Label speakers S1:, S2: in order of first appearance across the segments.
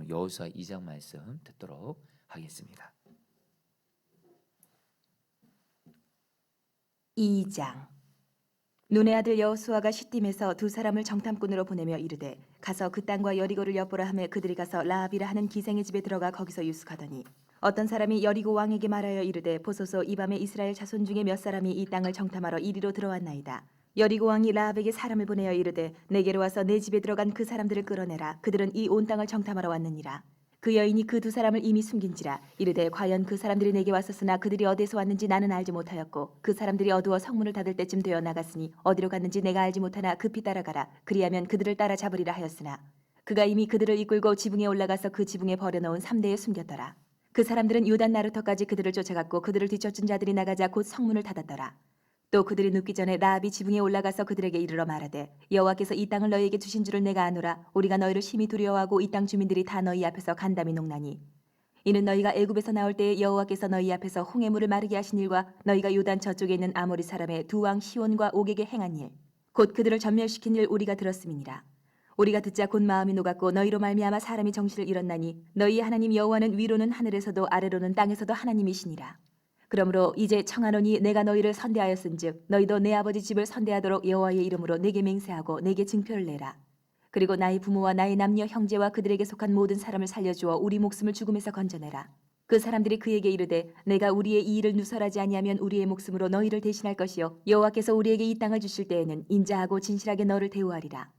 S1: 여러분 여호수아 2장 말씀 듣도록 하겠습니다.
S2: 2장. 눈의 아들 여호수아가 시딤에서 두 사람을 정탐꾼으로 보내며 이르되 가서 그 땅과 여리고를 엿보라 하며 그들이 가서 라합이라 하는 기생의 집에 들어가 거기서 유숙하더니 어떤 사람이 여리고 왕에게 말하여 이르되 보소서 이 밤에 이스라엘 자손 중에 몇 사람이 이 땅을 정탐하러 이리로 들어왔나이다. 여리고 왕이 라합에게 사람을 보내어 이르되 내게로 와서 내 집에 들어간 그 사람들을 끌어내라. 그들은 이 온 땅을 정탐하러 왔느니라. 그 여인이 그 두 사람을 이미 숨긴지라. 이르되 과연 그 사람들이 내게 왔었으나 그들이 어디서 왔는지 나는 알지 못하였고 그 사람들이 어두워 성문을 닫을 때쯤 되어 나갔으니 어디로 갔는지 내가 알지 못하나 급히 따라가라. 그리하면 그들을 따라 잡으리라 하였으나 그가 이미 그들을 이끌고 지붕에 올라가서 그 지붕에 버려놓은 삼대에 숨겼더라. 그 사람들은 요단 나루터까지 그들을 쫓아갔고 그들을 뒤쫓은 자들이 나가자 곧 성문을 닫았더라. 또 그들이 눕기 전에 라합이 지붕에 올라가서 그들에게 이르러 말하되 여호와께서 이 땅을 너희에게 주신 줄을 내가 아노라. 우리가 너희를 심히 두려워하고 이 땅 주민들이 다 너희 앞에서 간담이 녹나니 이는 너희가 애굽에서 나올 때에 여호와께서 너희 앞에서 홍해 물을 마르게 하신 일과 너희가 요단 저쪽에 있는 아모리 사람의 두 왕 시온과 옥에게 행한 일 곧 그들을 전멸시킨 일 우리가 들었음이니라. 우리가 듣자 곧 마음이 녹았고 너희로 말미암아 사람이 정신을 잃었나니 너희의 하나님 여호와는 위로는 하늘에서도 아래로는 땅에서도 하나님이시니라. 그러므로 이제 청하노니 내가 너희를 선대하였은즉 너희도 내 아버지 집을 선대하도록 여호와의 이름으로 내게 맹세하고 내게 징표를 내라. 그리고 나의 부모와 나의 남녀 형제와 그들에게 속한 모든 사람을 살려주어 우리 목숨을 죽음에서 건져내라. 그 사람들이 그에게 이르되 내가 우리의 이 일을 누설하지 아니하면 우리의 목숨으로 너희를 대신할 것이요 여호와께서 우리에게 이 땅을 주실 때에는 인자하고 진실하게 너를 대우하리라.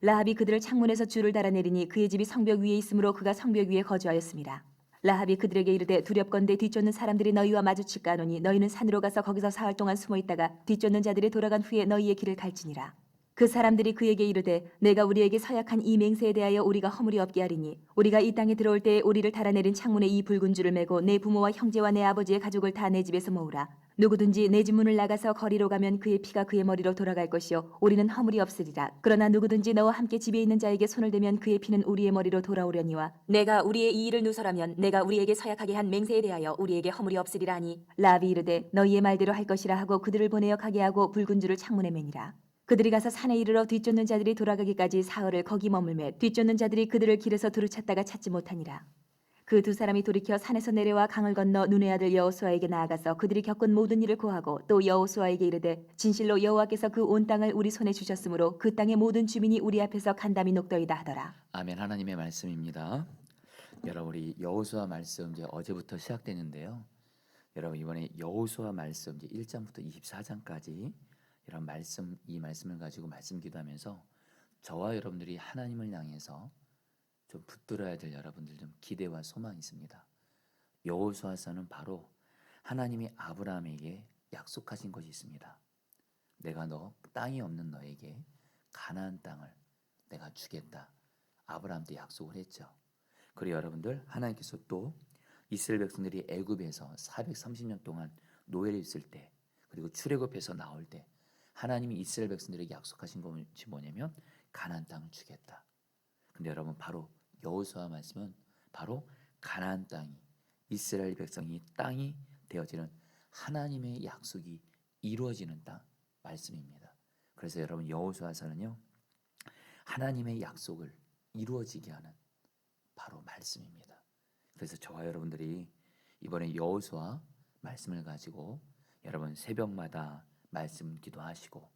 S2: 라합이 그들을 창문에서 줄을 달아내리니 그의 집이 성벽 위에 있으므로 그가 성벽 위에 거주하였습니다. 라합이 그들에게 이르되 두렵건대 뒤쫓는 사람들이 너희와 마주칠까 하노니 너희는 산으로 가서 거기서 사흘 동안 숨어 있다가 뒤쫓는 자들이 돌아간 후에 너희의 길을 갈지니라. 그 사람들이 그에게 이르되 내가 우리에게 서약한 이 맹세에 대하여 우리가 허물이 없게 하리니 우리가 이 땅에 들어올 때에 우리를 달아내린 창문에 이 붉은 줄을 매고 내 부모와 형제와 내 아버지의 가족을 다 내 집에서 모으라. 누구든지 내 집 문을 나가서 거리로 가면 그의 피가 그의 머리로 돌아갈 것이요 우리는 허물이 없으리라. 그러나 누구든지 너와 함께 집에 있는 자에게 손을 대면 그의 피는 우리의 머리로 돌아오려니와 내가 우리의 이 일을 누설하면 내가 우리에게 서약하게 한 맹세에 대하여 우리에게 허물이 없으리라 하니 라합이 이르되 너희의 말대로 할 것이라 하고 그들을 보내어 가게 하고 붉은 줄을 창문에 매니라. 그들이 가서 산에 이르러 뒤쫓는 자들이 돌아가기까지 사흘을 거기 머물매 뒤쫓는 자들이 그들을 길에서 두루 찾다가 찾지 못하니라. 그 두 사람이 돌이켜 산에서 내려와 강을 건너 눈의 아들 여호수아에게 나아가서 그들이 겪은 모든 일을 고하고 또 여호수아에게 이르되 진실로 여호와께서 그 온 땅을 우리 손에 주셨으므로 그 땅의 모든 주민이 우리 앞에서 간담이 녹더이다 하더라.
S1: 아멘. 하나님의 말씀입니다. 여러분 우리 여호수아 말씀 이제 어제부터 시작되는데요. 여러분 이번에 여호수아 말씀 이제 1장부터 24장까지 이런 말씀 이 말씀을 가지고 말씀 기도하면서 저와 여러분들이 하나님을 향해서 좀 붙들어야 될 여러분들 좀 기대와 소망이 있습니다. 여호수아서는 바로 하나님이 아브라함에게 약속하신 것이 있습니다. 내가 너 땅이 없는 너에게 가나안 땅을 내가 주겠다. 아브라함한테 약속을 했죠. 그리고 여러분들 하나님께서 또 이스라엘 백성들이 애굽에서 430년 동안 노예를 있을 때 그리고 출애굽해서 나올 때 하나님이 이스라엘 백성들에게 약속하신 것이 뭐냐면 가나안 땅을 주겠다. 근데 여러분 바로 여호수아 말씀은 바로 가나안 땅이 이스라엘 백성이 땅이 되어지는 하나님의 약속이 이루어지는 땅 말씀입니다. 그래서 여러분 여호수아서는요 하나님의 약속을 이루어지게 하는 바로 말씀입니다. 그래서 저와 여러분들이 이번에 여호수아 말씀을 가지고 여러분 새벽마다 말씀 기도하시고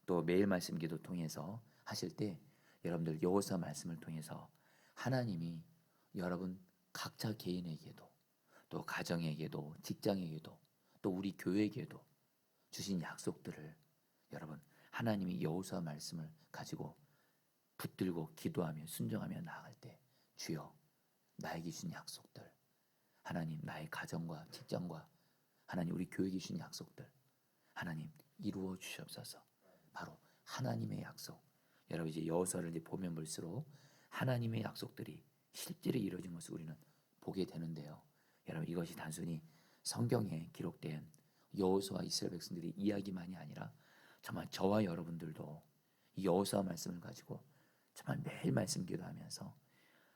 S1: 또 매일 말씀 기도 통해서 하실 때 여러분들 여호수아 말씀을 통해서 하나님이 여러분 각자 개인에게도 또 가정에게도 직장에게도 또 우리 교회에게도 주신 약속들을 여러분 하나님이 여호수아 말씀을 가지고 붙들고 기도하며 순종하며 나아갈 때 주여 나에게 주신 약속들 하나님 나의 가정과 직장과 하나님 우리 교회에 주신 약속들 하나님 이루어 주시옵소서. 바로 하나님의 약속. 여러분 이제 여호수아를 이제 보면 볼수록 하나님의 약속들이 실제로 이루어진 것을 우리는 보게 되는데요. 여러분 이것이 단순히 성경에 기록된 여호수아 이스라엘 백성들의 이야기만이 아니라 정말 저와 여러분들도 이 여호수아 말씀을 가지고 정말 매일 말씀 기도하면서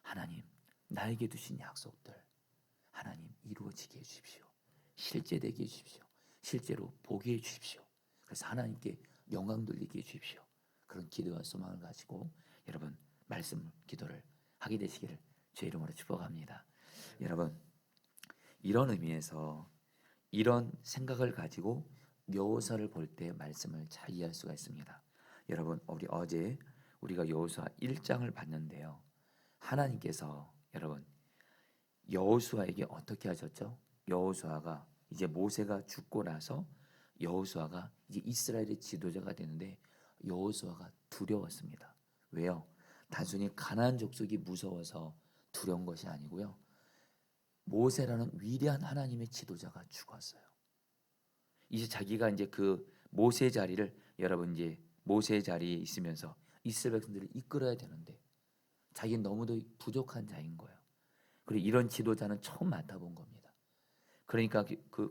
S1: 하나님 나에게 주신 약속들 하나님 이루어지게 해주십시오. 실제되게 해주십시오. 실제로 보게 해주십시오. 그래서 하나님께 영광 돌리게 해주십시오. 그런 기도와 소망을 가지고 여러분 말씀 기도를 하게 되시기를 제 이름으로 축복합니다. 여러분, 이런 의미에서 이런 생각을 가지고 여호수아를 볼 때 말씀을 잘 이해할 수가 있습니다. 여러분, 우리 어제 우리가 여호수아 1장을 봤는데요. 하나님께서 여러분 여호수아에게 어떻게 하셨죠? 여호수아가 이제 모세가 죽고 나서 여호수아가 이제 이스라엘의 지도자가 되는데 여호수아가 두려웠습니다. 왜요? 단순히 가나안 족속이 무서워서 두려운 것이 아니고요. 모세라는 위대한 하나님의 지도자가 죽었어요. 이제 자기가 이제 그 모세의 자리를 여러분 이제 모세의 자리에 있으면서 이스라엘 백성들을 이끌어야 되는데 자기는 너무도 부족한 자인 거예요. 그리고 이런 지도자는 처음 맡아본 겁니다. 그러니까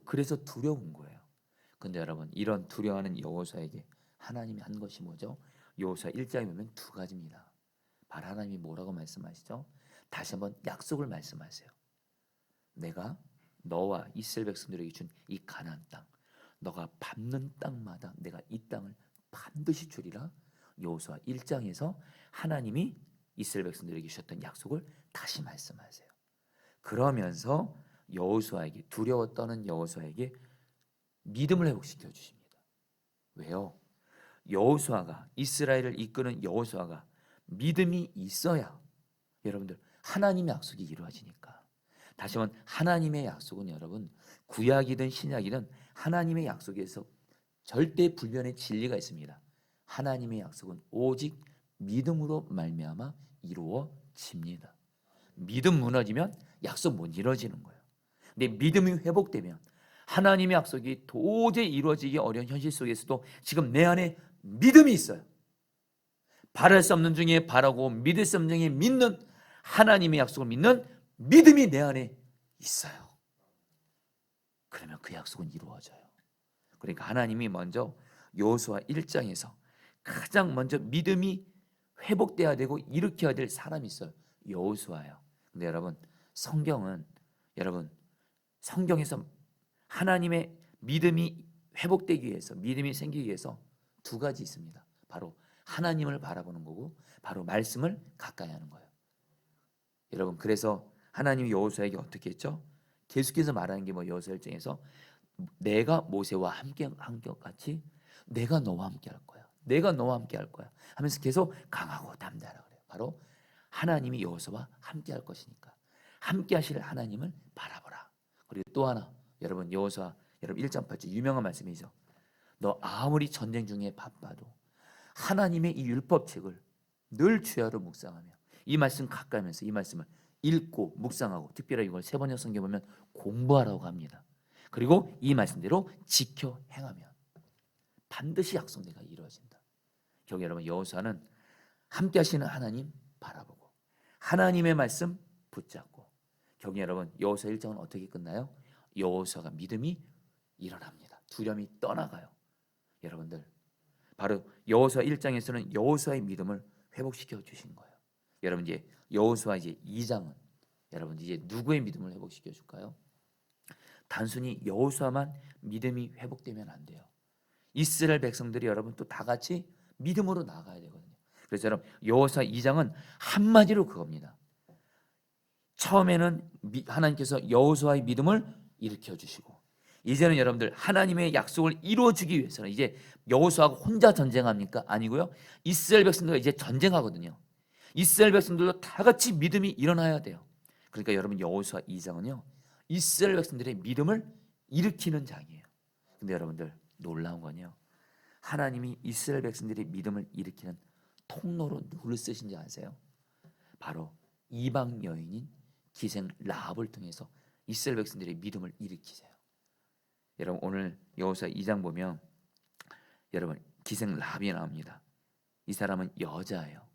S1: 그래서 두려운 거예요. 근데 여러분 이런 두려워하는 여호수아에게 하나님이 한 것이 뭐죠? 여호수아 1장에 보면 두 가지입니다. 바로 하나님이 뭐라고 말씀하시죠? 다시 한번 약속을 말씀하세요. 내가 너와 이스라엘 백성들에게 준 이 가나안 땅, 너가 밟는 땅마다 내가 이 땅을 반드시 주리라. 여호수아 1장에서 하나님이 이스라엘 백성들에게 주셨던 약속을 다시 말씀하세요. 그러면서 여호수아에게 두려워 떠는 여호수아에게 믿음을 회복시켜 주십니다. 왜요? 여호수아가 이스라엘을 이끄는 여호수아가 믿음이 있어야 여러분들 하나님의 약속이 이루어지니까. 다시 한번 하나님의 약속은 여러분 구약이든 신약이든 하나님의 약속에서 절대 불변의 진리가 있습니다. 하나님의 약속은 오직 믿음으로 말미암아 이루어집니다. 믿음 무너지면 약속 못 이루어지는 거예요. 근데 믿음이 회복되면 하나님의 약속이 도저히 이루어지기 어려운 현실 속에서도 지금 내 안에 믿음이 있어요. 바랄 수 없는 중에 바라고 믿을 수 없는 중에 믿는 하나님의 약속을 믿는 믿음이 내 안에 있어요. 그러면 그 약속은 이루어져요. 그러니까 하나님이 먼저 여호수아 1장에서 가장 먼저 믿음이 회복돼야 되고 일으켜야 될 사람이 있어요. 여호수아예요. 근데 여러분 성경에서 하나님의 믿음이 회복되기 위해서 믿음이 생기기 위해서 두 가지 있습니다. 바로 하나님을 바라보는 거고 바로 말씀을 가까이 하는 거예요. 여러분 그래서 하나님이 여호수아에게 어떻게 했죠? 계속해서 말하는 게 여호수아 1장에서 내가 모세와 함께 한 것 같이 내가 너와 함께 할 거야. 내가 너와 함께 할 거야. 하면서 계속 강하고 담대하라 그래요. 바로 하나님이 여호수아와 함께 할 것이니까 함께 하실 하나님을 바라보라. 그리고 또 하나 여러분 여호수아 여러분 1장 8절 유명한 말씀이죠. 너 아무리 전쟁 중에 바빠도 하나님의 이 율법책을 늘 주야로 묵상하며 이 말씀 가까이 하면서 이 말씀을 읽고 묵상하고 특별히 이걸 세번역 성경 보면 공부하라고 합니다. 그리고 이 말씀대로 지켜 행하면 반드시 약속대가 이루어진다. 결국 여러분 여호수아는 함께 하시는 하나님 바라보고 하나님의 말씀 붙잡고 결국 여러분 여호수아 1장은 어떻게 끝나요? 여호수아가 믿음이 일어납니다. 두려움이 떠나가요. 여러분들 바로 여호수아 1장에서는 여호수아의 믿음을 회복시켜 주신 거예요. 여러분 이제 여호수아 이제 2장은 여러분 이제 누구의 믿음을 회복시켜 줄까요? 단순히 여호수아만 믿음이 회복되면 안 돼요. 이스라엘 백성들이 여러분 또 다 같이 믿음으로 나가야 되거든요. 그래서 여러분 여호수아 2장은 한마디로 그겁니다. 처음에는 하나님께서 여호수아의 믿음을 일으켜 주시고 이제는 여러분들 하나님의 약속을 이루어주기 위해서는 이제 여호수아가 혼자 전쟁합니까? 아니고요. 이스라엘 백성들과 이제 전쟁하거든요. 이스라엘 백성들도 다 같이 믿음이 일어나야 돼요. 그러니까 여러분 여호수아 2장은요. 이스라엘 백성들의 믿음을 일으키는 장이에요. 근데 여러분들 놀라운 건요. 하나님이 이스라엘 백성들의 믿음을 일으키는 통로로 누구를 쓰신지 아세요? 바로 이방 여인인 기생 라합을 통해서 이스라엘 백성들의 믿음을 일으키세요. 여러분 오늘 여호수아 2장 보면 여러분 기생 라합이 나옵니다. 이 사람은 여자예요.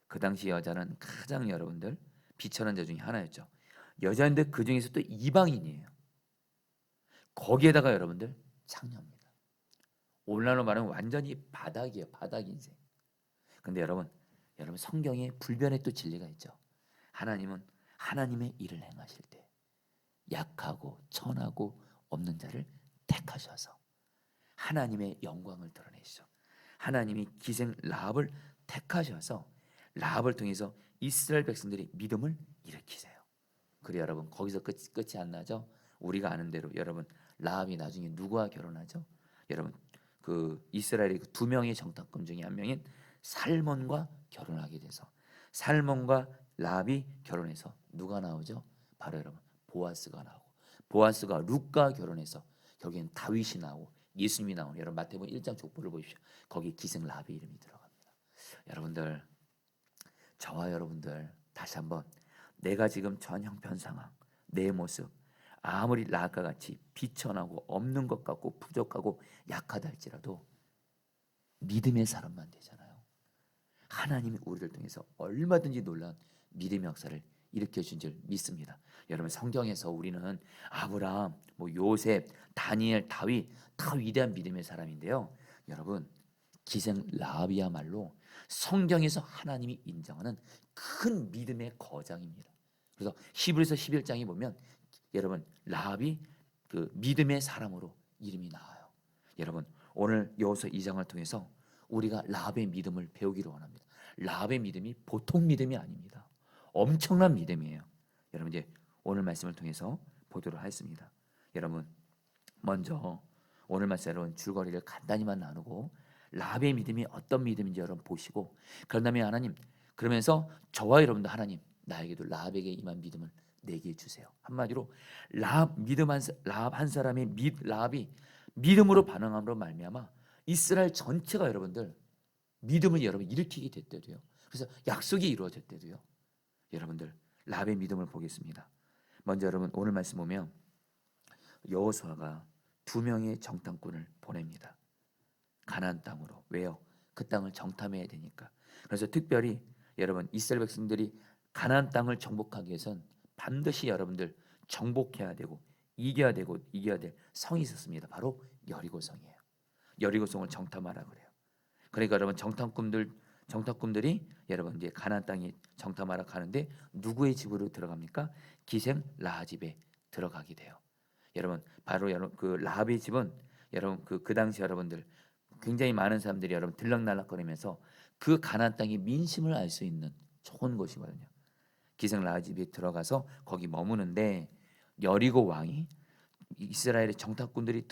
S1: 그 당시 여자는 가장 여러분들 비천한 자 중에 하나였죠. 여자인데 그 중에서 또 이방인이에요. 거기에다가 여러분들 창녀입니다. 오늘날로 말하면 완전히 바닥이에요. 바닥 인생. 근데 여러분 성경에 불변의 또 진리가 있죠. 하나님은 하나님의 일을 행하실 때 약하고 천하고 없는 자를 택하셔서 하나님의 영광을 드러내시죠. 하나님이 기생 라합을 택하셔서 라합을 통해서 이스라엘 백성들이 믿음을 일으키세요. 그래 여러분 거기서 끝이 안 나죠. 우리가 아는 대로 여러분 라합이 나중에 누구와 결혼하죠? 여러분 그 이스라엘의 그 두 명의 정탐꾼 중에 한 명인 살몬과 결혼하게 돼서 살몬과 라합이 결혼해서 누가 나오죠? 바로 여러분 보아스가 나오고 보아스가 룻과 결혼해서 결국엔 다윗이 나오고 예수님이 나오는 여러분 마태복음 1장 족보를 보십시오. 거기 기생 라합의 이름이 들어갑니다. 여러분들 저와 여러분들 다시 한번 내가 지금 전 형편 상황 내 모습 아무리 라합과 같이 비천하고 없는 것 같고 부족하고 약하다 할지라도 믿음의 사람만 되잖아요. 하나님이 우리를 통해서 얼마든지 놀라운 믿음의 역사를 일으켜 준 줄 믿습니다. 여러분 성경에서 우리는 아브라함, 요셉, 다니엘, 다윗 다 위대한 믿음의 사람인데요. 여러분 기생 라합이야말로 성경에서 하나님이 인정하는 큰 믿음의 거장입니다. 그래서 히브리서 11장에 보면 여러분 라합이 그 믿음의 사람으로 이름이 나와요. 여러분 오늘 여호수아 2장을 통해서 우리가 라합의 믿음을 배우기를 원합니다. 라합의 믿음이 보통 믿음이 아닙니다. 엄청난 믿음이에요. 여러분 이제 오늘 말씀을 통해서 보도록 하겠습니다. 여러분 먼저 오늘 말씀 여러분 줄거리를 간단히만 나누고 라합의 믿음이 어떤 믿음인지 여러분 보시고 그런 다음에 하나님 그러면서 저와 여러분도 하나님 나에게도 라합에게 임한 믿음을 내게 주세요. 한마디로 라합 한 사람의 라합이 믿음으로 반응함으로 말미암아 이스라엘 전체가 여러분들 믿음을 여러분 일으키게 됐대도요. 그래서 약속이 이루어졌대도요. 여러분들 라합의 믿음을 보겠습니다. 먼저 여러분 오늘 말씀 보면 여호수아가 2명의 정탐꾼을 보냅니다. 가나안 땅으로. 왜요? 그 땅을 정탐해야 되니까. 그래서 특별히 여러분 이스라엘 백성들이 가나안 땅을 정복하기 위해선 반드시 여러분들 정복해야 되고 이겨야 될 성이 있었습니다. 바로 여리고성이에요. 여리고성을 정탐하라 그래요. 그러니까 여러분 정탐꾼들이 여러분 이제 가나안 땅에 정탐하러 가는데 누구의 집으로 들어갑니까? 기생 라합 집에 들어가게 돼요. 여러분 바로 여러분 그 라합의 집은 여러분 그 당시 여러분들 굉장히 많은 사람들이 여러분 들락날락거리면서 그 가나안 땅의 민심을 알 수 있는 좋은 곳이거든요. 기생 라합 집에 들어가서 거기 머무는데 여리고 왕이 이스라엘의 정탐꾼들이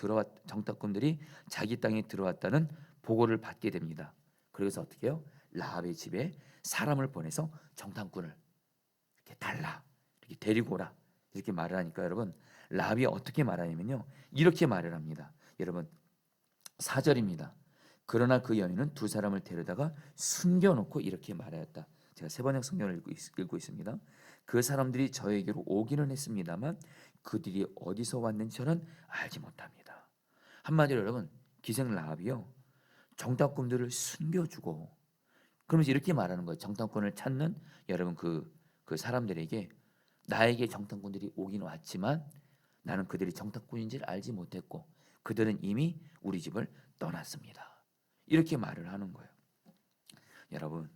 S1: 자기 땅에 들어왔다는 보고를 받게 됩니다. 그래서 어떻게 해요? 라합의 집에 사람을 보내서 정탐꾼을 이렇게 달라 이렇게 데리고 오라 이렇게 말을 하니까 여러분 라합이 어떻게 말하냐면요 이렇게 말을 합니다. 여러분 4절입니다. 그러나 그 여인은 두 사람을 데려다가 숨겨놓고 이렇게 말하였다. 제가 세번역 성경을 읽고 있습니다. 그 사람들이 저에게로 오기는 했습니다만 그들이 어디서 왔는지 저는 알지 못합니다. 한마디로 여러분 기생 라합이요 정탐꾼들을 숨겨주고 그러면서 이렇게 말하는 거예요. 정탐꾼을 찾는 여러분 그 사람들에게 나에게 정탐꾼들이 오긴 왔지만 나는 그들이 정탐꾼인지를 알지 못했고 그들은 이미 우리 집을 떠났습니다. 이렇게 말을 하는 거예요. 여러분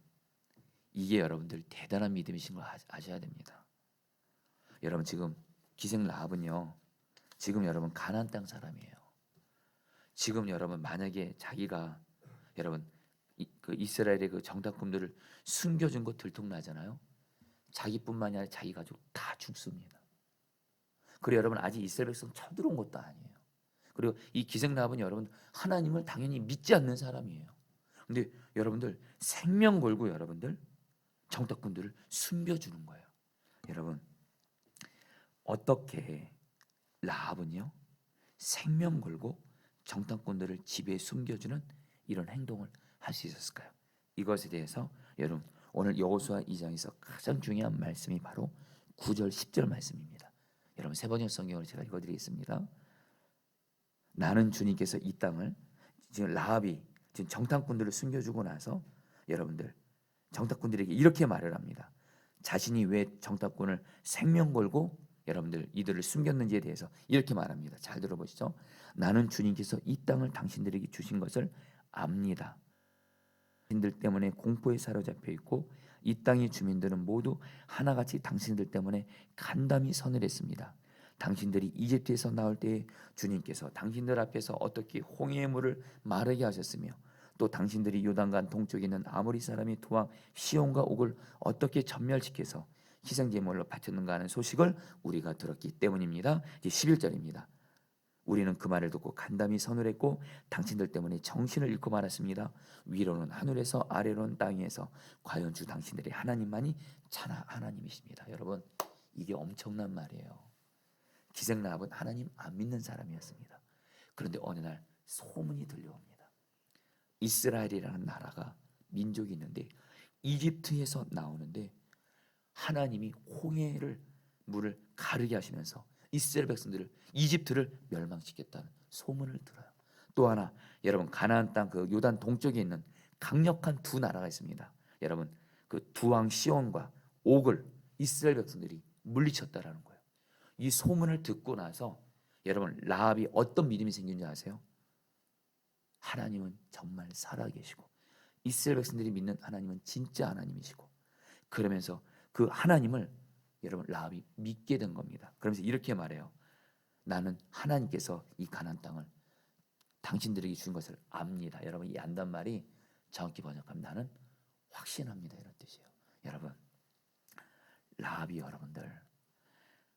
S1: 이게 여러분들 대단한 믿음이신 걸 아셔야 됩니다. 여러분 지금 기생 라합은요 지금 여러분 가나안 땅 사람이에요. 지금 여러분 만약에 자기가 여러분 그 이스라엘의 그 정탐꾼들을 숨겨준 거 들통나잖아요. 자기뿐만이 아니라 자기 가족 다 죽습니다. 그리고 여러분 아직 이스라엘 백성 쳐들어온 것도 아니에요. 그리고 이 기생 라합은 여러분 하나님을 당연히 믿지 않는 사람이에요. 근데 여러분들 생명 걸고 여러분들 정탐꾼들을 숨겨주는 거예요. 여러분 어떻게 라합은요 생명 걸고 정탐꾼들을 집에 숨겨주는 이런 행동을 할 수 있었을까요? 이것에 대해서 여러분 오늘 여호수아 2장에서 가장 중요한 말씀이 바로 9절 10절 말씀입니다. 여러분 세번역 성경으로 제가 읽어드리겠습니다. 나는 주님께서 이 땅을 지금 라합이 지금 정탐꾼들을 숨겨주고 나서 여러분들 정탐꾼들에게 이렇게 말을 합니다. 자신이 왜 정탐꾼을 생명 걸고 여러분들 이들을 숨겼는지에 대해서 이렇게 말합니다. 잘 들어보시죠. 나는 주님께서 이 땅을 당신들에게 주신 것을 압니다. 당신들 때문에 공포에 사로잡혀 있고 이 땅의 주민들은 모두 하나같이 당신들 때문에 간담이 서늘했습니다. 당신들이 이집트에서 나올 때에 주님께서 당신들 앞에서 어떻게 홍해의 물을 마르게 하셨으며 또 당신들이 요단강 동쪽에 있는 아모리 사람의 두왕 시온과 옥을 어떻게 전멸시켜서 희생제물로 바쳤는가 하는 소식을 우리가 들었기 때문입니다. 이제 11절입니다. 우리는 그 말을 듣고 간담이 서늘했고 당신들 때문에 정신을 잃고 말았습니다. 위로는 하늘에서 아래로는 땅에서 과연 주 당신들의 하나님만이 참 하나님이십니다. 여러분, 이게 엄청난 말이에요. 기생라합은 하나님 안 믿는 사람이었습니다. 그런데 어느 날 소문이 들려옵니다. 이스라엘이라는 나라가 민족이 있는데 이집트에서 나오는데 하나님이 홍해를 물을 가르게 하시면서 이스라엘 백성들을 이집트를 멸망시켰다는 소문을 들어요. 또 하나, 여러분 가나안 땅 그 요단 동쪽에 있는 강력한 두 나라가 있습니다. 여러분 그 두왕 시온과 옥을 이스라엘 백성들이 물리쳤다라는 거예요. 이 소문을 듣고 나서 여러분 라합이 어떤 믿음이 생긴지 아세요? 하나님은 정말 살아계시고 이스라엘 백성들이 믿는 하나님은 진짜 하나님이시고, 그러면서 그 하나님을 여러분 라합이 믿게 된 겁니다. 그러면서 이렇게 말해요. 나는 하나님께서 이 가나안 땅을 당신들에게 주신 것을 압니다. 여러분 이 안단 말이 정확히 번역하면 나는 확신합니다 이런 뜻이에요. 여러분 라합이 여러분들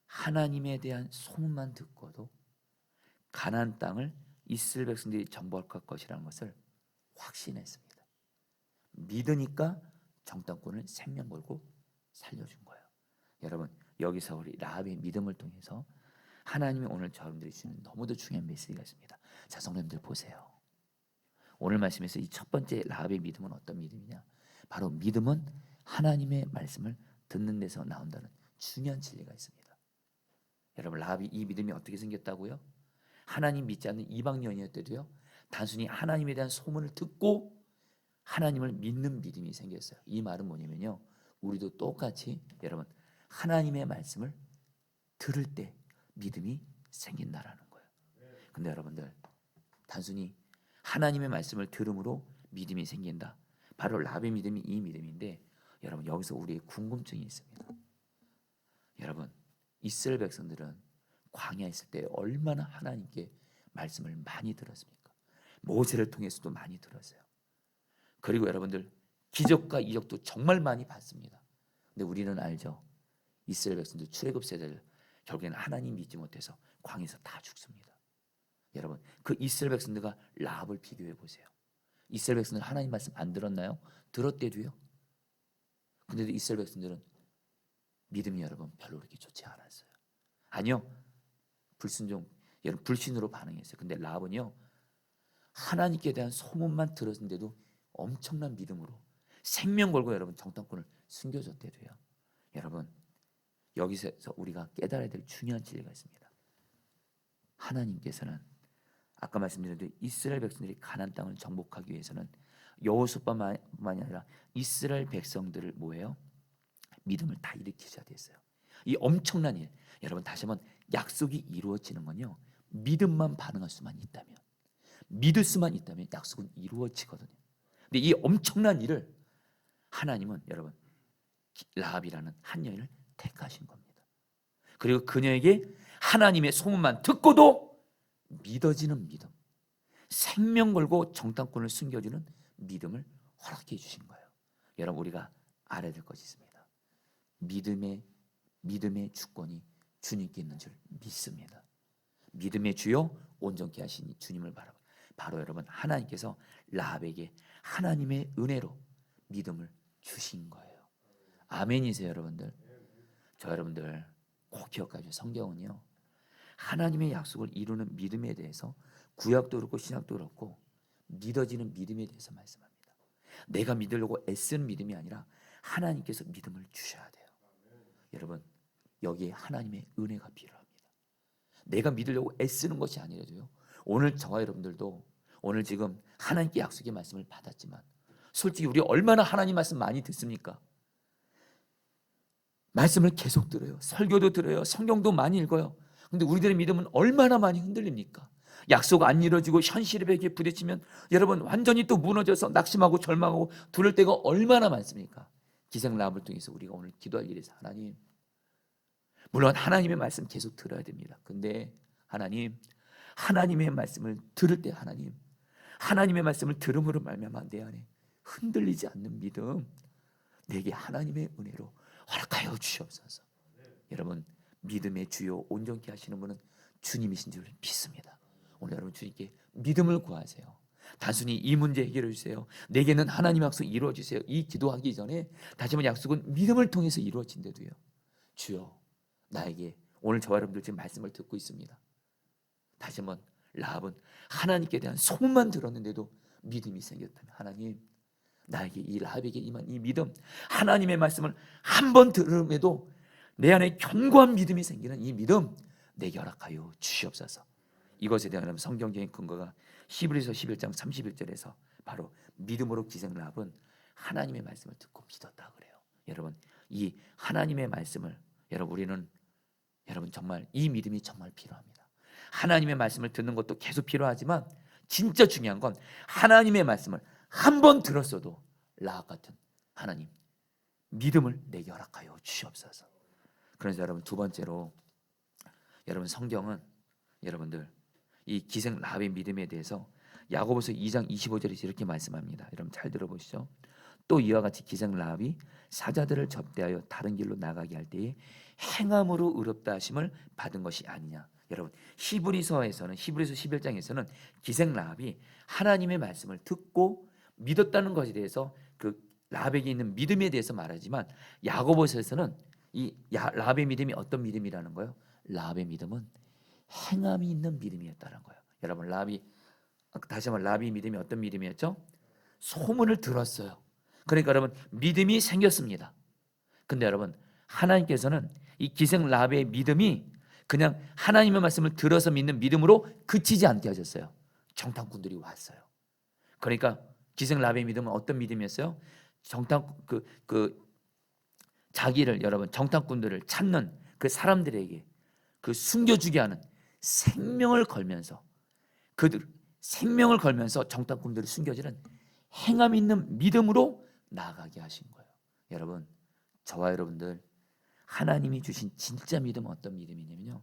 S1: 하나님에 대한 소문만 듣고도 가나안 땅을 이스라엘 백성들이 정복할 것이라는 것을 확신했습니다. 믿으니까 정탐꾼을 생명 걸고 살려준 거예요. 여러분 여기서 우리 라합의 믿음을 통해서 하나님이 오늘 여러분들이 주는 너무도 중요한 메시지가 있습니다. 자, 성도님들 보세요. 오늘 말씀에서 이 첫 번째 라합의 믿음은 어떤 믿음이냐? 바로 믿음은 하나님의 말씀을 듣는 데서 나온다는 중요한 진리가 있습니다. 여러분 라합이 이 믿음이 어떻게 생겼다고요? 하나님 믿지 않는 이방 여인이었대도요 단순히 하나님에 대한 소문을 듣고 하나님을 믿는 믿음이 생겼어요. 이 말은 뭐냐면요, 우리도 똑같이 여러분 하나님의 말씀을 들을 때 믿음이 생긴다라는 거예요. 근데 여러분들 단순히 하나님의 말씀을 들음으로 믿음이 생긴다, 바로 라합의 믿음이 이 믿음인데, 여러분 여기서 우리의 궁금증이 있습니다. 여러분 이스라엘 백성들은 광야에 있을 때 얼마나 하나님께 말씀을 많이 들었습니까? 모세를 통해서도 많이 들었어요. 그리고 여러분들 기적과 이적도 정말 많이 봤습니다. 근데 우리는 알죠. 이스라엘 백성들 출애굽 세대들 결국에는 하나님 믿지 못해서 광야에서 다 죽습니다. 여러분 그 이스라엘 백성들과 라합을 비교해 보세요. 이스라엘 백성들 하나님 말씀 안 들었나요? 들었대도요. 근데도 이스라엘 백성들은 믿음이 여러분 별로 그렇게 좋지 않았어요. 아니요, 불순종, 여러분 불신으로 반응했어요. 근데 라합은요 하나님께 대한 소문만 들었는데도 엄청난 믿음으로 생명 걸고 여러분 정탐꾼을 숨겨줬대도요. 여러분 여기서 우리가 깨달아야 될 중요한 진리가 있습니다. 하나님께서는 아까 말씀드린 대로 이스라엘 백성들이 가나안 땅을 정복하기 위해서는 여호수아뿐만이 아니라 이스라엘 백성들을 뭐예요? 믿음을 다 일으키셔야 됐어요. 이 엄청난 일, 여러분 다시 한번 약속이 이루어지는 건요 믿음만 반응할 수만 있다면, 믿을 수만 있다면 약속은 이루어지거든요. 근데 이 엄청난 일을 하나님은 여러분 라합이라는 한 여인을 택하신 겁니다. 그리고 그녀에게 하나님의 소문만 듣고도 믿어지는 믿음, 생명 걸고 정탐꾼을 숨겨주는 믿음을 허락해 주신 거예요. 여러분 우리가 알아야 될 것이 있습니다. 믿음의 주권이 주님께 있는 줄 믿습니다. 믿음의 주요 온전케 하신 주님을 바라봐. 바로 여러분 하나님께서 라합에게 하나님의 은혜로 믿음을 주신 거예요. 아멘이세요 여러분들? 저 여러분들 꼭 기억하죠. 성경은요 하나님의 약속을 이루는 믿음에 대해서 구약도 그렇고 신약도 그렇고 믿어지는 믿음에 대해서 말씀합니다. 내가 믿으려고 애쓰는 믿음이 아니라 하나님께서 믿음을 주셔야 돼요. 여러분 여기에 하나님의 은혜가 필요합니다. 내가 믿으려고 애쓰는 것이 아니라도요, 오늘 저와 여러분들도 오늘 지금 하나님께 약속의 말씀을 받았지만 솔직히 우리 얼마나 하나님 말씀 많이 듣습니까? 말씀을 계속 들어요. 설교도 들어요. 성경도 많이 읽어요. 근데 우리들의 믿음은 얼마나 많이 흔들립니까? 약속 안 이루어지고 현실의 벽에 부딪히면 여러분 완전히 또 무너져서 낙심하고 절망하고 두려울 때가 얼마나 많습니까? 기생 라합을 통해서 우리가 오늘 기도할 일이 있어요. 하나님, 물론 하나님의 말씀 계속 들어야 됩니다. 근데 하나님, 하나님의 말씀을 들을 때 하나님, 하나님의 말씀을 들음으로 말미암아 내 안에 흔들리지 않는 믿음, 내게 하나님의 은혜로 허락하여 주시옵소서. 여러분, 믿음의 주요 온전케 하시는 분은 주님이신 줄 믿습니다. 오늘 여러분 주님께 믿음을 구하세요. 단순히 이 문제 해결해 주세요, 내게는 하나님의 약속 이루어 주세요, 이 기도하기 전에 다시 한번 약속은 믿음을 통해서 이루어진대도요. 주여, 나에게 오늘 저와 여러분들 지금 말씀을 듣고 있습니다. 다시 한번 라합은 하나님께 대한 소문만 들었는데도 믿음이 생겼다면, 하나님, 나에게 이 라합에게 임한 이 믿음, 하나님의 말씀을 한 번 들음에도 내 안에 견고한 믿음이 생기는 이 믿음 내게 허락하여 주시옵소서. 이것에 대한 성경적인 근거가 히브리서 11장 31절에서 바로 믿음으로 기생 라합은 하나님의 말씀을 듣고 믿었다 그래요. 여러분, 이 하나님의 말씀을 여러분 정말 이 믿음이 정말 필요합니다. 하나님의 말씀을 듣는 것도 계속 필요하지만 진짜 중요한 건 하나님의 말씀을 한 번 들었어도 라합 같은 하나님 믿음을 내게 허락하여 주시옵소서. 그래서 여러분 두 번째로, 여러분 성경은 여러분들 이 기생 라합의 믿음에 대해서 야고보서 2장 25절에서 이렇게 말씀합니다. 여러분 잘 들어보시죠. 또 이와 같이 기생 라합이 사자들을 접대하여 다른 길로 나가게 할 때에 행함으로 의롭다 하심을 받은 것이 아니냐. 여러분 히브리서 11장에서는 기생 라합이 하나님의 말씀을 듣고 믿었다는 것에 대해서 그 라합에게 있는 믿음에 대해서 말하지만, 야고보서에서는 이 라합의 믿음이 어떤 믿음이라는 거예요? 라합의 믿음은 행함이 있는 믿음이었다는 거예요. 여러분 다시 한번 라합의 믿음이 어떤 믿음이었죠? 소문을 들었어요. 그러니까 여러분 믿음이 생겼습니다. 근데 여러분 하나님께서는 이 기생 라합의 믿음이 그냥 하나님의 말씀을 들어서 믿는 믿음으로 그치지 않게 하셨어요. 정탐꾼들이 왔어요. 그러니까 기생 라합의 믿음은 어떤 믿음이었어요? 자기를, 여러분 정탐꾼들을 찾는 그 사람들에게 그 숨겨주게 하는 생명을 걸면서 정탐꾼들을 숨겨주는 행함 있는 믿음으로 나아가게 하신 거예요. 여러분, 저와 여러분들 하나님이 주신 진짜 믿음은 어떤 믿음이냐면요,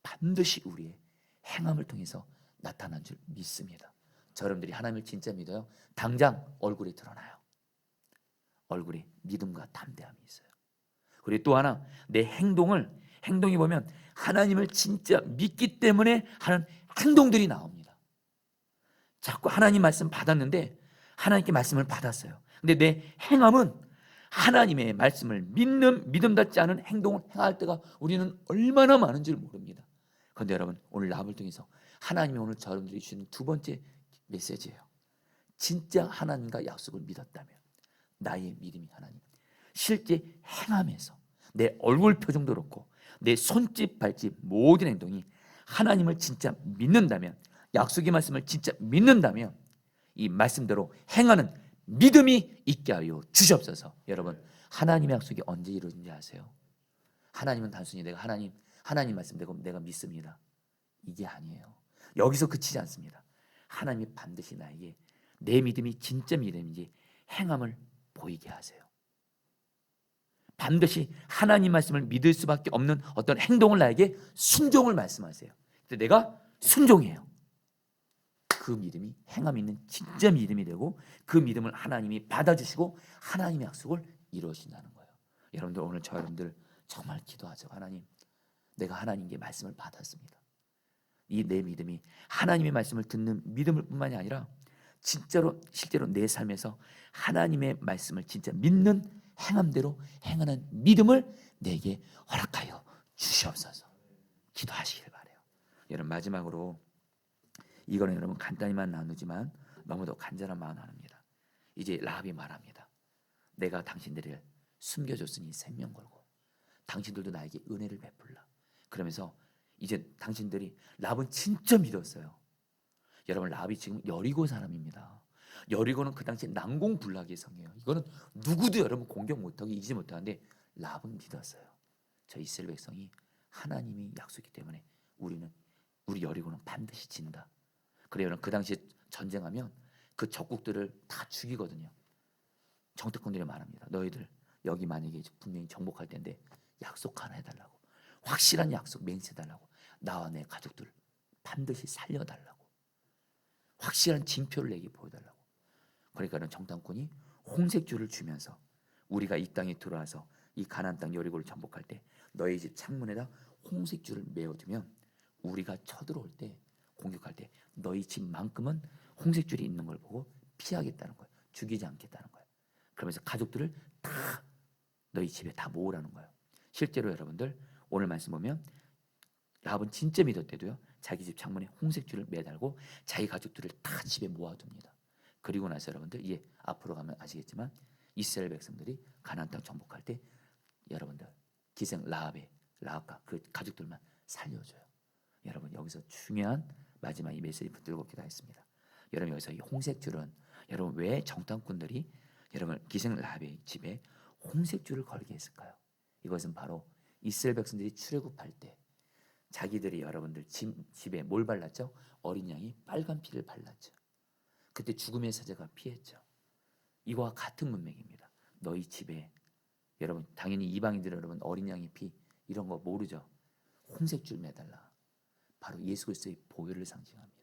S1: 반드시 우리의 행함을 통해서 나타난 줄 믿습니다. 여러분들이 하나님을 진짜 믿어요? 당장 얼굴이 드러나요. 얼굴에 믿음과 담대함이 있어요. 그리고 또 하나, 내 행동이 보면 하나님을 진짜 믿기 때문에 하는 행동들이 나옵니다. 자꾸 하나님 말씀 받았는데, 하나님께 말씀을 받았어요. 근데 내 행함은 하나님의 말씀을 믿는 믿음답지 않은 행동을 행할 때가 우리는 얼마나 많은 줄 모릅니다. 그런데 여러분, 오늘 라합을 통해서 하나님이 오늘 여러분들이 주시는 두 번째 메시지예요. 진짜 하나님과 약속을 믿었다면 나의 믿음이 하나님, 실제 행함에서 내 얼굴 표정도 그렇고 내 손짓 발짓 모든 행동이 하나님을 진짜 믿는다면, 약속의 말씀을 진짜 믿는다면 이 말씀대로 행하는 믿음이 있게 하여 주시옵소서. 여러분, 하나님의 약속이 언제 이루어진지 아세요? 하나님은 단순히 내가 하나님 말씀 내가 믿습니다, 이게 아니에요. 여기서 그치지 않습니다. 하나님이 반드시 나에게 내 믿음이 진짜 믿음인지 행함을 보이게 하세요. 반드시 하나님 말씀을 믿을 수밖에 없는 어떤 행동을 나에게 순종을 말씀하세요. 근데 내가 순종해요. 그 믿음이 행함 있는 진짜 믿음이 되고 그 믿음을 하나님이 받아주시고 하나님의 약속을 이루어진다는 거예요. 여러분들 오늘 저 여러분들 정말 기도하죠. 하나님, 내가 하나님께 말씀을 받았습니다. 이 내 믿음이 하나님의 말씀을 듣는 믿음을 뿐만이 아니라 실제로 내 삶에서 하나님의 말씀을 진짜 믿는 행함대로 행하는 믿음을 내게 허락하여 주시옵소서. 기도하시길 바라요. 여러분, 마지막으로 이거는 여러분 간단히만 나누지만 너무도 간절한 마음 나눕니다. 이제 라합이 말합니다. 내가 당신들을 숨겨줬으니 생명 걸고 당신들도 나에게 은혜를 베풀라. 그러면서 이제 당신들이, 라합은 진짜 믿었어요. 여러분, 라합이 지금 여리고 사람입니다. 여리고는 그 당시 난공불락의 성이에요. 이거는 누구도 여러분 공격 못하고 이기지 못하는데 라합은 믿었어요. 저 이스라엘 백성이 하나님이 약속이기 때문에 우리 여리고는 반드시 진다. 그래요. 여러분, 그 당시에 전쟁하면 그 적국들을 다 죽이거든요. 정탐꾼들이 말합니다. 너희들 여기 만약에 분명히 정복할 텐데 약속 하나 해달라고, 확실한 약속 맹세해달라고, 나와 내 가족들 반드시 살려달라고. 확실한 징표를 내게 보여달라고. 그러니까는 정탐꾼이 홍색줄을 주면서 우리가 이 땅에 들어와서 이 가나안 땅 여리고를 정복할 때 너희 집 창문에다 홍색줄을 메어두면 우리가 쳐들어올 때, 공격할 때 너희 집만큼은 홍색줄이 있는 걸 보고 피하겠다는 거예요. 죽이지 않겠다는 거예요. 그러면서 가족들을 다 너희 집에 다 모으라는 거예요. 실제로 여러분들 오늘 말씀 보면 라합은 진짜 믿었대도요, 자기 집 창문에 홍색줄을 매달고 자기 가족들을 다 집에 모아둡니다. 그리고 나서 여러분들 이제 앞으로 가면 아시겠지만 이스라엘 백성들이 가나안 땅 정복할 때 여러분들 기생 라합과 그 가족들만 살려줘요. 여러분 여기서 중요한 마지막 이 메시지 붙들고 기도하겠습니다. 여러분 여기서 이 홍색줄은 여러분 왜 정탐꾼들이 여러분 기생 라합의 집에 홍색줄을 걸게 했을까요? 이것은 바로 이스라엘 백성들이 출애굽할 때 자기들이 여러분들 집에 뭘 발랐죠? 어린 양이 빨간 피를 발랐죠. 그때 죽음의 사자가 피했죠. 이거와 같은 문맥입니다. 너희 집에 여러분 당연히 이방인들 여러분 어린 양의 피 이런 거 모르죠. 홍색줄 매달라. 바로 예수 그리스도의 보혈을 상징합니다.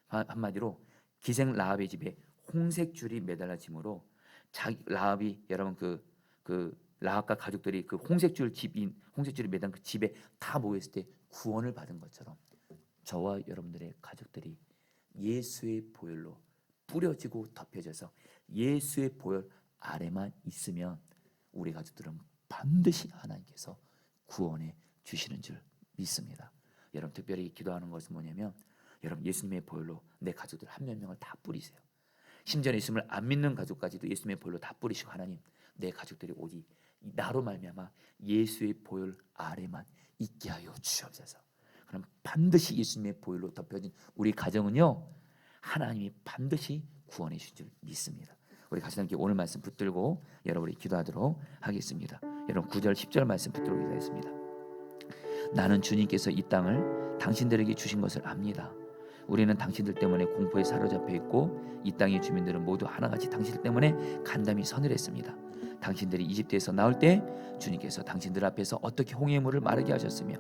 S1: 한마디로 기생 라합의 집에 홍색줄이 매달라짐으로 자기 라합이 여러분 그 라합과 가족들이 그 홍색줄이 매단 그 집에 다 모였을 때 구원을 받은 것처럼 저와 여러분들의 가족들이 예수의 보혈로 뿌려지고 덮여져서 예수의 보혈 아래만 있으면 우리 가족들은 반드시 하나님께서 구원해 주시는 줄 믿습니다. 여러분 특별히 기도하는 것은 뭐냐면 여러분 예수님의 보혈로 내 가족들 한 몇 명을 다 뿌리세요. 심지어 예수님을 안 믿는 가족까지도 예수님의 보혈로 다 뿌리시고 하나님 내 가족들이 오직 나로 말미암아 예수의 보혈 아래만 있게 하여 주시옵소서. 그럼 반드시 예수님의 보혈로 덮여진 우리 가정은요 하나님이 반드시 구원해 주신 줄 믿습니다. 우리 같이 함께 오늘 말씀 붙들고 여러분이 기도하도록 하겠습니다. 여러분 9절 10절 말씀 붙들고 기도하겠습니다. 나는 주님께서 이 땅을 당신들에게 주신 것을 압니다. 우리는 당신들 때문에 공포에 사로잡혀 있고 이 땅의 주민들은 모두 하나같이 당신들 때문에 간담이 서늘했습니다. 당신들이 이집트에서 나올 때 주님께서 당신들 앞에서 어떻게 홍해의 물을 마르게 하셨으며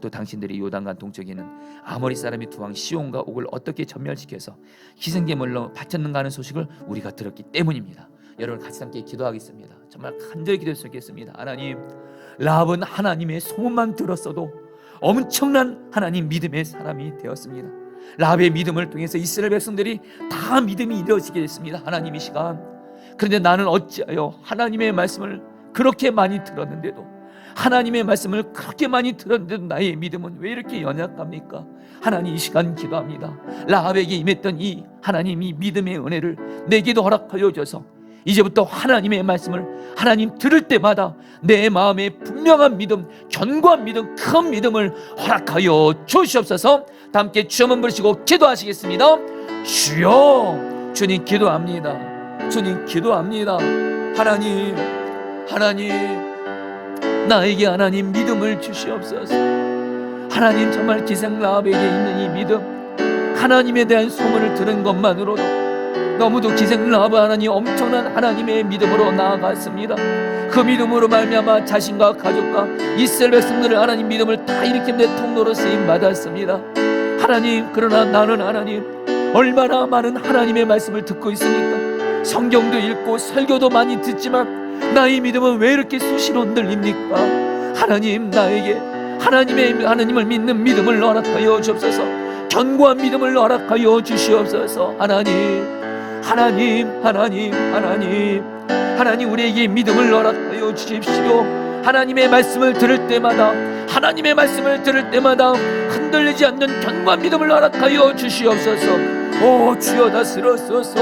S1: 또 당신들이 요단강 동쪽에는 아모리 사람이 두 왕 시온과 옥을 어떻게 전멸시켜서 희생제물로 바쳤는가 하는 소식을 우리가 들었기 때문입니다. 여러분 같이 함께 기도하겠습니다. 정말 간절히 기도했겠습니다. 하나님, 라합은 하나님의 소문만 들었어도 엄청난 하나님 믿음의 사람이 되었습니다. 라합의 믿음을 통해서 이스라엘 백성들이 다 믿음이 이루어지게 됐습니다. 하나님 이 시간, 그런데 나는 어찌하여 하나님의 말씀을 그렇게 많이 들었는데도 하나님의 말씀을 그렇게 많이 들었는데도 나의 믿음은 왜 이렇게 연약합니까? 하나님 이 시간 기도합니다. 라합에게 임했던 이 하나님이 믿음의 은혜를 내게도 허락하여 줘서 이제부터 하나님의 말씀을 하나님 들을 때마다 내 마음에 분명한 믿음, 견고한 믿음, 큰 믿음을 허락하여 주시옵소서. 다 함께 주 한번 부르시고 기도하시겠습니다. 주여, 주님 기도합니다. 주님 기도합니다. 하나님 나에게 하나님 믿음을 주시옵소서. 하나님 정말 기생 라합에게 있는 이 믿음, 하나님에 대한 소문을 들은 것만으로도 너무도 기생 라합 하나님 엄청난 하나님의 믿음으로 나아갔습니다. 그 믿음으로 말미암아 자신과 가족과 이스라엘 백성들을 하나님 믿음을 다 일으키는 데 통로로 쓰임 받았습니다. 하나님, 그러나 나는 하나님 얼마나 많은 하나님의 말씀을 듣고 있습니까? 성경도 읽고 설교도 많이 듣지만 나의 믿음은 왜 이렇게 수시로 흔들립니까? 하나님, 나에게 하나님을 믿는 믿음을 허락하여 주옵소서. 견고한 믿음을 허락하여 주시옵소서. 하나님 우리에게 믿음을 허락하여 주십시오. 하나님의 말씀을 들을 때마다 흔들리지 않는 견고한 믿음을 허락하여 주시옵소서. 오 주여 다스려소서.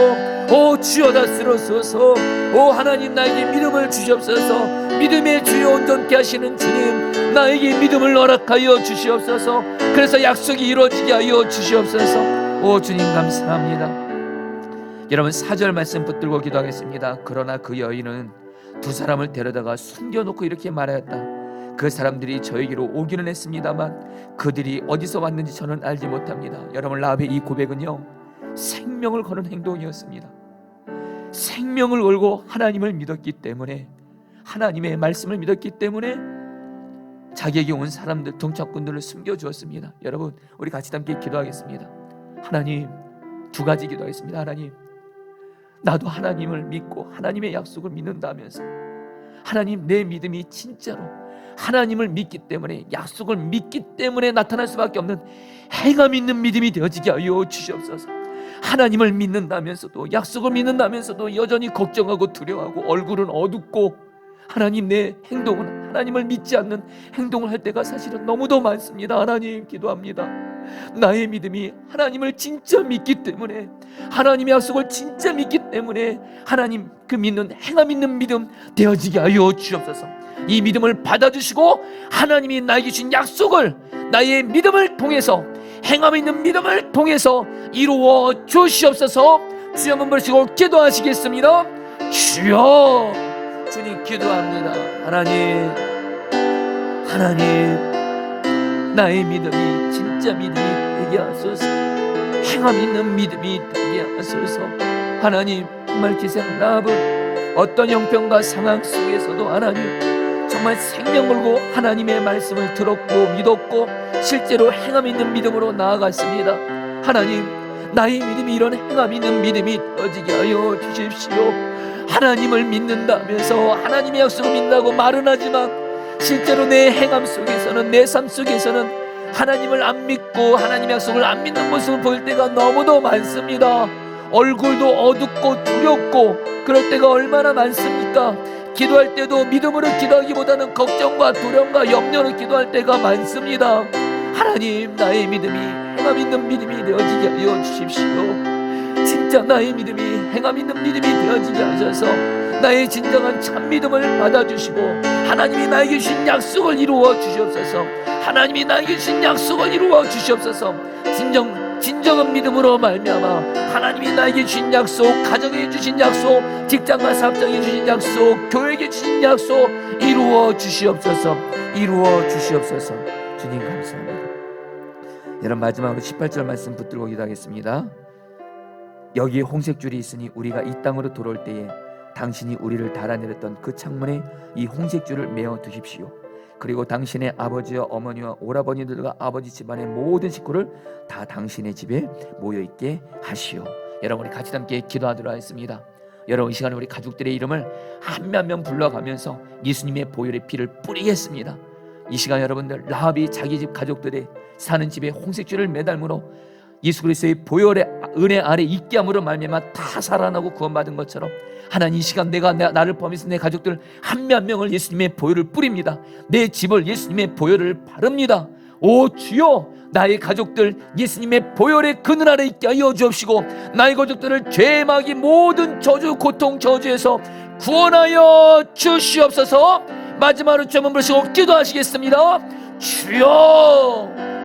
S1: 오 주여 다스려소서. 오 하나님 나에게 믿음을 주시옵소서. 믿음의 주여 온전케 하시는 주님, 나에게 믿음을 허락하여 주시옵소서. 그래서 약속이 이루어지게 하여 주시옵소서. 오 주님 감사합니다. 여러분 4절 말씀 붙들고 기도하겠습니다. 그러나 그 여인은 두 사람을 데려다가 숨겨놓고 이렇게 말하였다. 그 사람들이 저에게로 오기는 했습니다만 그들이 어디서 왔는지 저는 알지 못합니다. 여러분 라합의 이 고백은요 생명을 거는 행동이었습니다. 생명을 걸고 하나님을 믿었기 때문에, 하나님의 말씀을 믿었기 때문에 자기에게 온 사람들, 동창꾼들을 숨겨주었습니다. 여러분 우리 같이 함께 기도하겠습니다. 하나님, 두 가지 기도하겠습니다. 하나님, 나도 하나님을 믿고 하나님의 약속을 믿는다면서 하나님, 내 믿음이 진짜로 하나님을 믿기 때문에, 약속을 믿기 때문에 나타날 수밖에 없는 행함 있는 믿음이 되어지게 하여 주시옵소서. 하나님을 믿는다면서도, 약속을 믿는다면서도 여전히 걱정하고 두려워하고 얼굴은 어둡고, 하나님, 내 행동은 하나님을 믿지 않는 행동을 할 때가 사실은 너무도 많습니다. 하나님, 기도합니다. 나의 믿음이 하나님을 진짜 믿기 때문에, 하나님의 약속을 진짜 믿기 때문에 하나님 그 믿는 행함 있는 믿음 되어지게 하여 주옵소서. 이 믿음을 받아주시고 하나님이 나에게 주신 약속을 나의 믿음을 통해서, 행함 있는 믿음을 통해서 이루어 주시옵소서. 주여 한번 부르시고 기도하시겠습니다. 주여, 주님 기도합니다. 하나님, 나의 믿음이 진짜 믿음이 되게 하소서. 행함 있는 믿음이 되게 하소서. 하나님, 정말 기생 라합은 어떤 형편과 상황 속에서도 하나님 정말 생명 걸고 하나님의 말씀을 들었고 믿었고 실제로 행함 있는 믿음으로 나아갔습니다. 하나님, 나의 믿음이 이런 행함 있는 믿음이 되어지게 하여 주십시오. 하나님을 믿는다면서 하나님의 약속을 믿는다고 말은 하지만 실제로 내 행함 속에서는, 내 삶 속에서는 하나님을 안 믿고 하나님의 약속을 안 믿는 모습을 보일 때가 너무도 많습니다. 얼굴도 어둡고 두렵고 그럴 때가 얼마나 많습니까? 기도할 때도 믿음으로 기도하기보다는 걱정과 두려움과 염려로 기도할 때가 많습니다. 하나님, 나의 믿음이 행함 있는 믿음이 되어지게 하여 주십시오. 진짜 나의 믿음이 행함 있는 믿음이 되어지게 하셔서 나의 진정한 참 믿음을 받아주시고 하나님이 나에게 주신 약속을 이루어 주시옵소서. 하나님이 나에게 주신 약속을 이루어 주시옵소서. 진정한 믿음으로 말미암아 하나님이 나에게 주신 약속, 가정에 주신 약속, 직장과 사업장에 주신 약속, 교회에 주신 약속 이루어 주시옵소서. 이루어 주시옵소서. 주님 감사합니다. 여러분, 마지막으로 18절 말씀 붙들고 기도하겠습니다. 여기 홍색줄이 있으니 우리가 이 땅으로 돌아올 때에 당신이 우리를 달아내렸던 그 창문에 이 홍색줄을 메어 두십시오. 그리고 당신의 아버지와 어머니와 오라버니들과 아버지 집안의 모든 식구를 다 당신의 집에 모여있게 하시오. 여러분, 우리 같이 함께 기도하도록 하겠습니다. 여러분, 이 시간에 우리 가족들의 이름을 한 명 한 명 불러가면서 예수님의 보혈의 피를 뿌리겠습니다. 이 시간 여러분들, 라합이 자기 집 가족들의 사는 집에 홍색줄을 매달므로 예수 그리스도의 보혈의 은혜 아래 있게 함으로 말미암아 다 살아나고 구원받은 것처럼 하나님, 이 시간 나를 포함해서 내 가족들 한 명 한 명을 예수님의 보혈을 뿌립니다. 내 집을 예수님의 보혈을 바릅니다. 오 주여, 나의 가족들 예수님의 보혈의 그늘 아래 있게 하여 주옵시고 나의 가족들을 죄, 마귀, 모든 저주, 고통, 저주에서 구원하여 주시옵소서. 마지막으로 좀 한번 부르시고 기도하시겠습니다. 주여,